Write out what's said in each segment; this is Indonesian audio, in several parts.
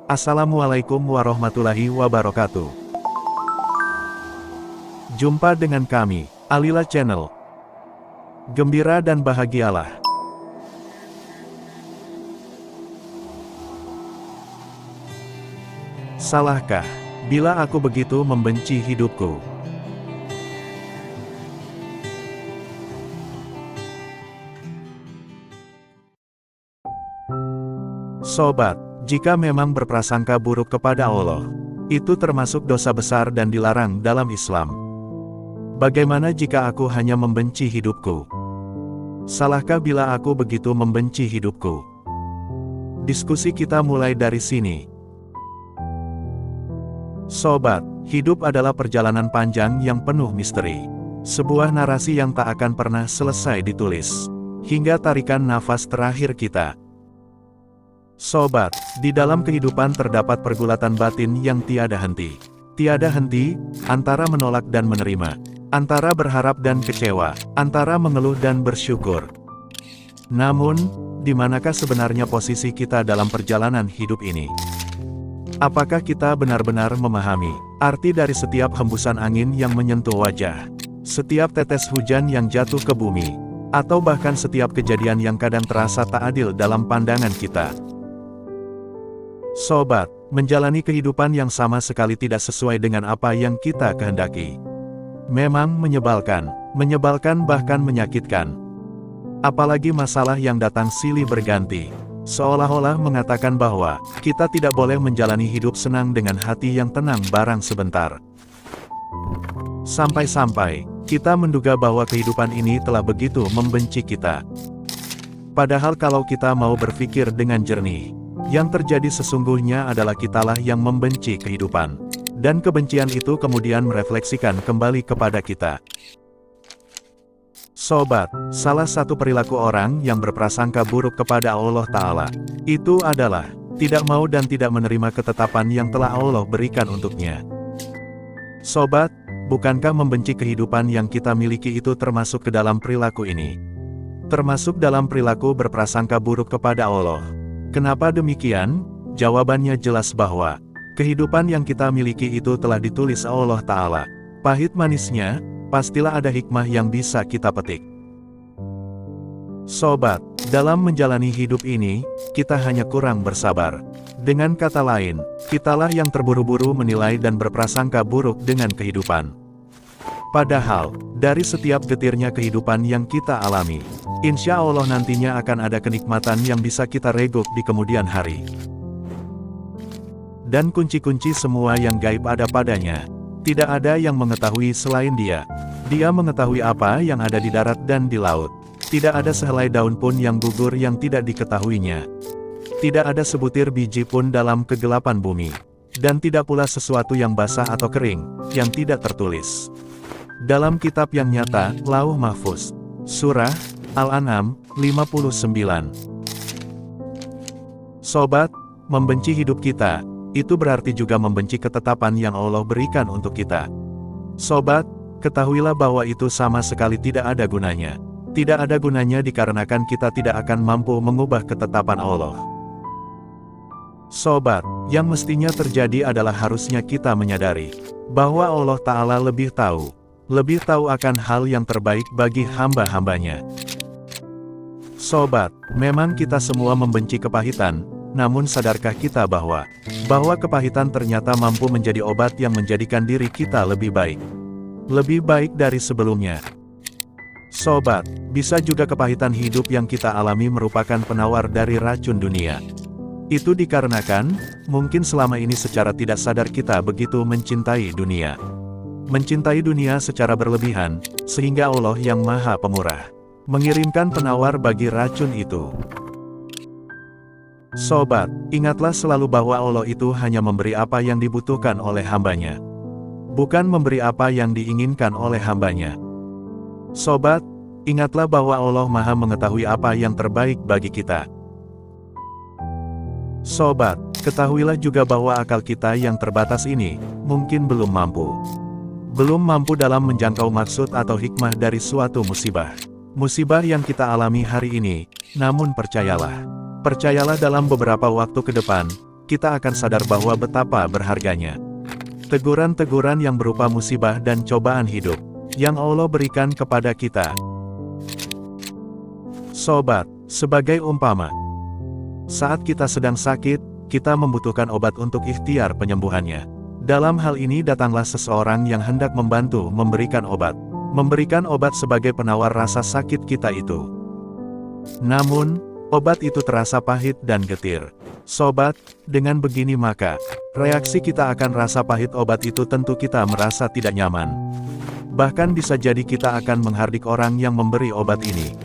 Assalamualaikum warahmatullahi wabarakatuh. Jumpa dengan kami, Alila Channel. Gembira dan bahagialah. Salahkah bila aku begitu membenci hidupku? Sobat, jika memang berprasangka buruk kepada Allah, itu termasuk dosa besar dan dilarang dalam Islam. Bagaimana jika aku hanya membenci hidupku? Salahkah bila aku begitu membenci hidupku? Diskusi kita mulai dari sini. Sobat, hidup adalah perjalanan panjang yang penuh misteri. Sebuah narasi yang tak akan pernah selesai ditulis, hingga tarikan nafas terakhir kita. Sobat, di dalam kehidupan terdapat pergulatan batin yang tiada henti. Tiada henti, antara menolak dan menerima, antara berharap dan kecewa, antara mengeluh dan bersyukur. Namun, di manakah sebenarnya posisi kita dalam perjalanan hidup ini? Apakah kita benar-benar memahami arti dari setiap hembusan angin yang menyentuh wajah, setiap tetes hujan yang jatuh ke bumi, atau bahkan setiap kejadian yang kadang terasa tak adil dalam pandangan kita? Sobat, menjalani kehidupan yang sama sekali tidak sesuai dengan apa yang kita kehendaki. Memang menyebalkan bahkan menyakitkan. Apalagi masalah yang datang silih berganti, seolah-olah mengatakan bahwa kita tidak boleh menjalani hidup senang dengan hati yang tenang barang sebentar. Sampai-sampai, kita menduga bahwa kehidupan ini telah begitu membenci kita. Padahal kalau kita mau berpikir dengan jernih, yang terjadi sesungguhnya adalah kitalah yang membenci kehidupan. Dan kebencian itu kemudian merefleksikan kembali kepada kita. Sobat, salah satu perilaku orang yang berprasangka buruk kepada Allah Ta'ala, itu adalah tidak mau dan tidak menerima ketetapan yang telah Allah berikan untuknya. Sobat, bukankah membenci kehidupan yang kita miliki itu termasuk ke dalam perilaku ini? Termasuk dalam perilaku berprasangka buruk kepada Allah. Kenapa demikian? Jawabannya jelas bahwa kehidupan yang kita miliki itu telah ditulis Allah Ta'ala. Pahit manisnya, pastilah ada hikmah yang bisa kita petik. Sobat, dalam menjalani hidup ini, kita hanya kurang bersabar. Dengan kata lain, kitalah yang terburu-buru menilai dan berprasangka buruk dengan kehidupan. Padahal, dari setiap getirnya kehidupan yang kita alami, insya Allah nantinya akan ada kenikmatan yang bisa kita reguk di kemudian hari. Dan kunci-kunci semua yang gaib ada padanya. Tidak ada yang mengetahui selain Dia. Dia mengetahui apa yang ada di darat dan di laut. Tidak ada sehelai daun pun yang gugur yang tidak diketahuinya. Tidak ada sebutir biji pun dalam kegelapan bumi. Dan tidak pula sesuatu yang basah atau kering, yang tidak tertulis dalam kitab yang nyata, Lauh Mahfuz. Surah Al-An'am 59. Sobat, membenci hidup kita, itu berarti juga membenci ketetapan yang Allah berikan untuk kita. Sobat, ketahuilah bahwa itu sama sekali tidak ada gunanya. Tidak ada gunanya dikarenakan kita tidak akan mampu mengubah ketetapan Allah. Sobat, yang mestinya terjadi adalah harusnya kita menyadari bahwa Allah Ta'ala lebih tahu akan hal yang terbaik bagi hamba-hambanya. Sobat, memang kita semua membenci kepahitan, namun sadarkah kita bahwa kepahitan ternyata mampu menjadi obat yang menjadikan diri kita lebih baik dari sebelumnya. Sobat, bisa juga kepahitan hidup yang kita alami merupakan penawar dari racun dunia. Itu dikarenakan, mungkin selama ini secara tidak sadar kita begitu mencintai dunia. Mencintai dunia secara berlebihan, sehingga Allah yang Maha Pemurah mengirimkan penawar bagi racun itu. Sobat, ingatlah selalu bahwa Allah itu hanya memberi apa yang dibutuhkan oleh hambanya, bukan memberi apa yang diinginkan oleh hambanya. Sobat, ingatlah bahwa Allah Maha mengetahui apa yang terbaik bagi kita. Sobat, ketahuilah juga bahwa akal kita yang terbatas ini, mungkin belum mampu dalam menjangkau maksud atau hikmah dari suatu musibah. Musibah yang kita alami hari ini, namun percayalah dalam beberapa waktu ke depan, kita akan sadar bahwa betapa berharganya teguran-teguran yang berupa musibah dan cobaan hidup yang Allah berikan kepada kita. Sobat, sebagai umpama, saat kita sedang sakit, kita membutuhkan obat untuk ikhtiar penyembuhannya. Dalam hal ini datanglah seseorang yang hendak membantu memberikan obat. Memberikan obat sebagai penawar rasa sakit kita itu. Namun, obat itu terasa pahit dan getir. Sobat, dengan begini maka, reaksi kita akan rasa pahit obat itu tentu kita merasa tidak nyaman. Bahkan bisa jadi kita akan menghardik orang yang memberi obat ini.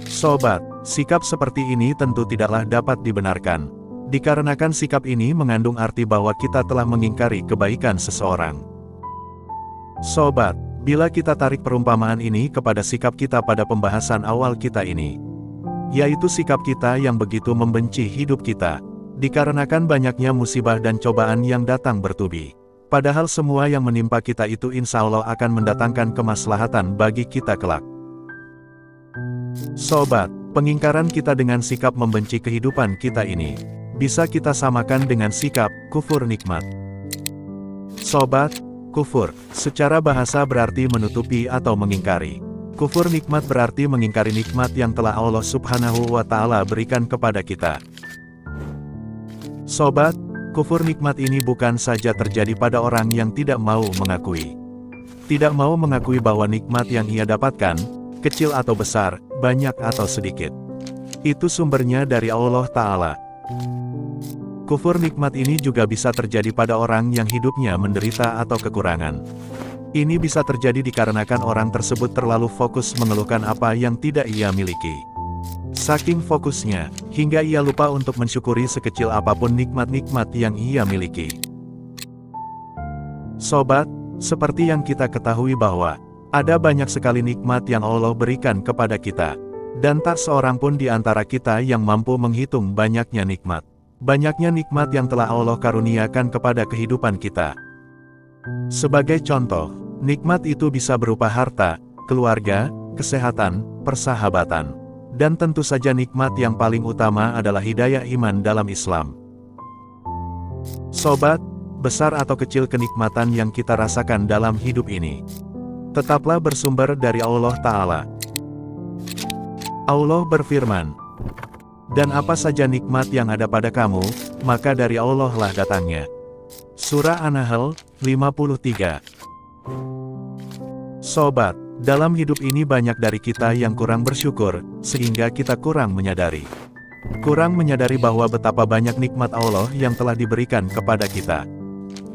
Sobat, sikap seperti ini tentu tidaklah dapat dibenarkan. Dikarenakan sikap ini mengandung arti bahwa kita telah mengingkari kebaikan seseorang. Sobat, bila kita tarik perumpamaan ini kepada sikap kita pada pembahasan awal kita ini, yaitu sikap kita yang begitu membenci hidup kita, dikarenakan banyaknya musibah dan cobaan yang datang bertubi. Padahal semua yang menimpa kita itu insya Allah akan mendatangkan kemaslahatan bagi kita kelak. Sobat, pengingkaran kita dengan sikap membenci kehidupan kita ini, bisa kita samakan dengan sikap kufur nikmat. Sobat, kufur, secara bahasa berarti menutupi atau mengingkari. Kufur nikmat berarti mengingkari nikmat yang telah Allah Subhanahu wa Ta'ala berikan kepada kita. Sobat, kufur nikmat ini bukan saja terjadi pada orang yang tidak mau mengakui. Tidak mau mengakui bahwa nikmat yang ia dapatkan, kecil atau besar, banyak atau sedikit, itu sumbernya dari Allah Ta'ala. Kufur nikmat ini juga bisa terjadi pada orang yang hidupnya menderita atau kekurangan. Ini bisa terjadi dikarenakan orang tersebut terlalu fokus mengeluhkan apa yang tidak ia miliki. Saking fokusnya, hingga ia lupa untuk mensyukuri sekecil apapun nikmat-nikmat yang ia miliki. Sobat, seperti yang kita ketahui bahwa ada banyak sekali nikmat yang Allah berikan kepada kita, dan tak seorang pun di antara kita yang mampu menghitung banyaknya nikmat. Banyaknya nikmat yang telah Allah karuniakan kepada kehidupan kita. Sebagai contoh, nikmat itu bisa berupa harta, keluarga, kesehatan, persahabatan. Dan tentu saja nikmat yang paling utama adalah hidayah iman dalam Islam. Sobat, besar atau kecil kenikmatan yang kita rasakan dalam hidup ini, tetaplah bersumber dari Allah Ta'ala. Allah berfirman, "Dan apa saja nikmat yang ada pada kamu, maka dari Allah lah datangnya." Surah An-Nahl 53. Sobat, dalam hidup ini banyak dari kita yang kurang bersyukur, sehingga kita kurang menyadari. Kurang menyadari bahwa betapa banyak nikmat Allah yang telah diberikan kepada kita.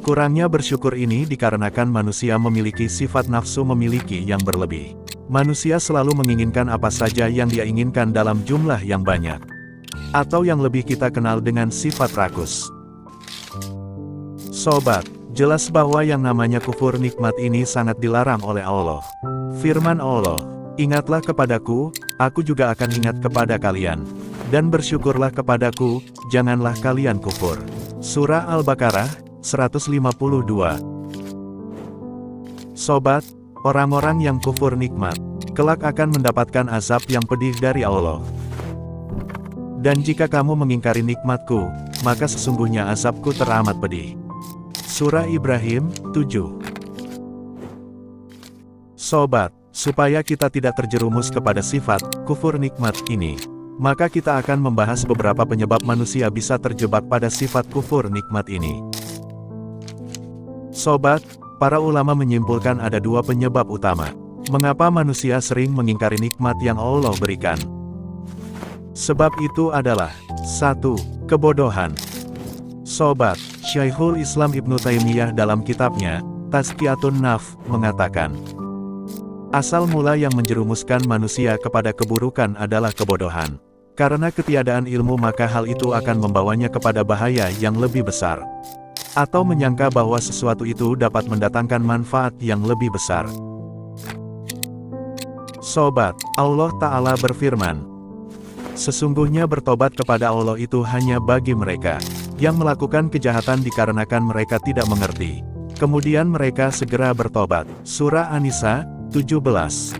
Kurangnya bersyukur ini dikarenakan manusia memiliki sifat nafsu memiliki yang berlebih. Manusia selalu menginginkan apa saja yang dia inginkan dalam jumlah yang banyak. Atau yang lebih kita kenal dengan sifat rakus. Sobat, jelas bahwa yang namanya kufur nikmat ini sangat dilarang oleh Allah. Firman Allah, "Ingatlah kepadaku, aku juga akan ingat kepada kalian. Dan bersyukurlah kepadaku, janganlah kalian kufur." Surah Al-Baqarah 152. Sobat, orang-orang yang kufur nikmat, kelak akan mendapatkan azab yang pedih dari Allah. Dan jika kamu mengingkari nikmatku, maka sesungguhnya azabku teramat pedih. Surah Ibrahim 7. Sobat, supaya kita tidak terjerumus kepada sifat kufur nikmat ini, maka kita akan membahas beberapa penyebab manusia bisa terjebak pada sifat kufur nikmat ini. Sobat, para ulama menyimpulkan ada dua penyebab utama mengapa manusia sering mengingkari nikmat yang Allah berikan. Sebab itu adalah 1. Kebodohan. Sobat, Syekhul Islam Ibnu Taimiyah dalam kitabnya Tazkiyatun Nafs mengatakan, asal mula yang menjerumuskan manusia kepada keburukan adalah kebodohan. Karena ketiadaan ilmu maka hal itu akan membawanya kepada bahaya yang lebih besar. Atau menyangka bahwa sesuatu itu dapat mendatangkan manfaat yang lebih besar. Sobat, Allah Ta'ala berfirman, sesungguhnya bertobat kepada Allah itu hanya bagi mereka yang melakukan kejahatan dikarenakan mereka tidak mengerti. Kemudian mereka segera bertobat. Surah An-Nisa 17.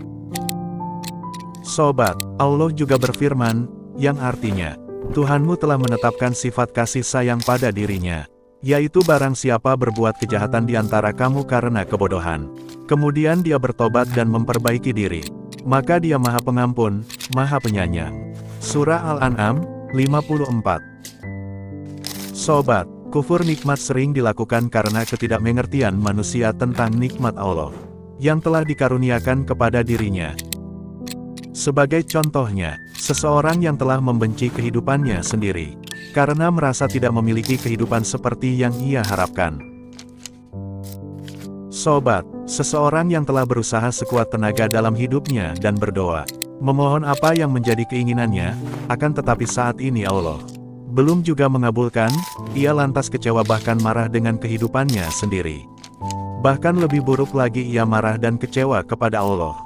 Sobat, Allah juga berfirman, yang artinya, Tuhanmu telah menetapkan sifat kasih sayang pada dirinya, yaitu barang siapa berbuat kejahatan di antara kamu karena kebodohan, kemudian dia bertobat dan memperbaiki diri, maka dia Maha Pengampun, Maha Penyayang. Surah Al-An'am, 54. Sobat, kufur nikmat sering dilakukan karena ketidakmengertian manusia tentang nikmat Allah yang telah dikaruniakan kepada dirinya. Sebagai contohnya, seseorang yang telah membenci kehidupannya sendiri, karena merasa tidak memiliki kehidupan seperti yang ia harapkan. Sobat, seseorang yang telah berusaha sekuat tenaga dalam hidupnya dan berdoa, memohon apa yang menjadi keinginannya, akan tetapi saat ini Allah belum juga mengabulkan, ia lantas kecewa bahkan marah dengan kehidupannya sendiri. Bahkan lebih buruk lagi ia marah dan kecewa kepada Allah.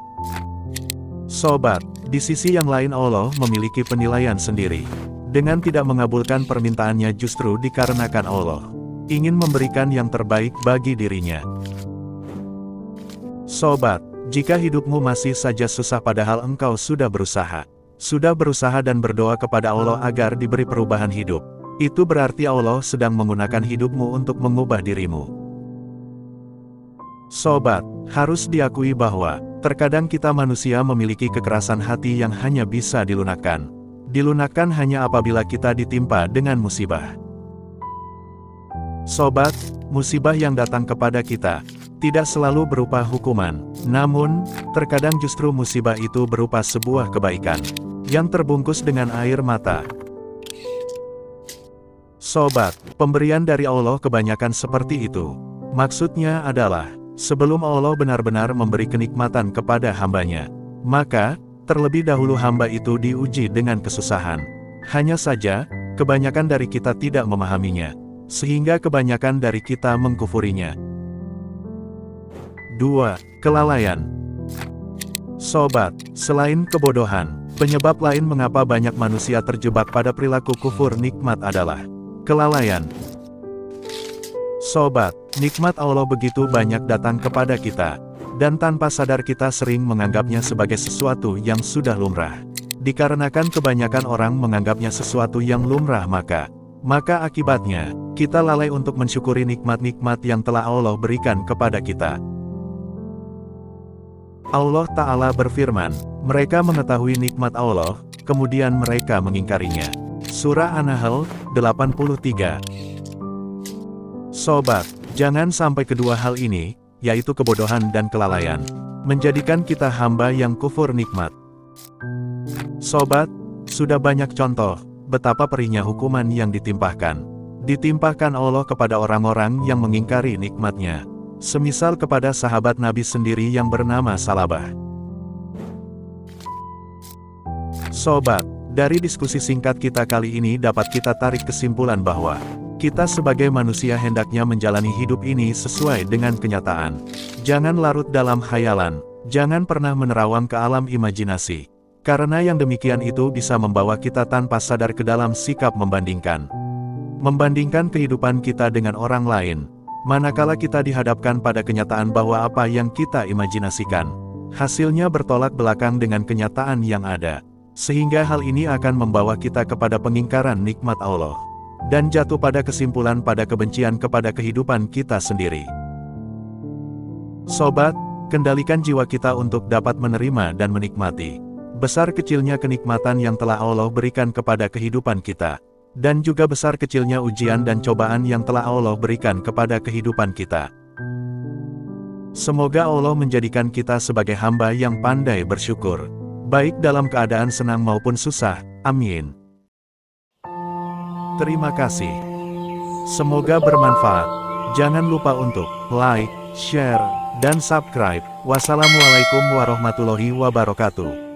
Sobat, di sisi yang lain Allah memiliki penilaian sendiri. Dengan tidak mengabulkan permintaannya justru dikarenakan Allah ingin memberikan yang terbaik bagi dirinya. Sobat, jika hidupmu masih saja susah padahal engkau sudah berusaha dan berdoa kepada Allah agar diberi perubahan hidup, itu berarti Allah sedang menggunakan hidupmu untuk mengubah dirimu. Sobat, harus diakui bahwa terkadang kita manusia memiliki kekerasan hati yang hanya bisa dilunakkan. Dilunakkan hanya apabila kita ditimpa dengan musibah. Sobat, musibah yang datang kepada kita tidak selalu berupa hukuman, namun terkadang justru musibah itu berupa sebuah kebaikan yang terbungkus dengan air mata. Sobat, pemberian dari Allah kebanyakan seperti itu. Maksudnya adalah, sebelum Allah benar-benar memberi kenikmatan kepada hambanya, maka terlebih dahulu hamba itu diuji dengan kesusahan. Hanya saja, kebanyakan dari kita tidak memahaminya, sehingga kebanyakan dari kita mengkufurinya. 2. Kelalaian. Sobat, selain kebodohan, penyebab lain mengapa banyak manusia terjebak pada perilaku kufur nikmat adalah kelalaian. Sobat, nikmat Allah begitu banyak datang kepada kita, dan tanpa sadar kita sering menganggapnya sebagai sesuatu yang sudah lumrah. Dikarenakan kebanyakan orang menganggapnya sesuatu yang lumrah maka akibatnya, kita lalai untuk mensyukuri nikmat-nikmat yang telah Allah berikan kepada kita. Allah Ta'ala berfirman, mereka mengetahui nikmat Allah, kemudian mereka mengingkarinya. Surah An-Nahl, 83. Sobat, jangan sampai kedua hal ini, yaitu kebodohan dan kelalaian, menjadikan kita hamba yang kufur nikmat. Sobat, sudah banyak contoh, betapa perihnya hukuman yang ditimpahkan Allah kepada orang-orang yang mengingkari nikmatnya. Semisal kepada sahabat Nabi sendiri yang bernama Salabah. Sobat, dari diskusi singkat kita kali ini dapat kita tarik kesimpulan bahwa kita sebagai manusia hendaknya menjalani hidup ini sesuai dengan kenyataan. Jangan larut dalam khayalan, jangan pernah menerawang ke alam imajinasi. Karena yang demikian itu bisa membawa kita tanpa sadar ke dalam sikap membandingkan. Membandingkan kehidupan kita dengan orang lain. Manakala kita dihadapkan pada kenyataan bahwa apa yang kita imajinasikan, hasilnya bertolak belakang dengan kenyataan yang ada. Sehingga hal ini akan membawa kita kepada pengingkaran nikmat Allah. Dan jatuh pada kesimpulan pada kebencian kepada kehidupan kita sendiri. Sobat, kendalikan jiwa kita untuk dapat menerima dan menikmati besar kecilnya kenikmatan yang telah Allah berikan kepada kehidupan kita, dan juga besar kecilnya ujian dan cobaan yang telah Allah berikan kepada kehidupan kita. Semoga Allah menjadikan kita sebagai hamba yang pandai bersyukur, baik dalam keadaan senang maupun susah. Amin. Terima kasih. Semoga bermanfaat. Jangan lupa untuk like, share, dan subscribe. Wassalamualaikum warahmatullahi wabarakatuh.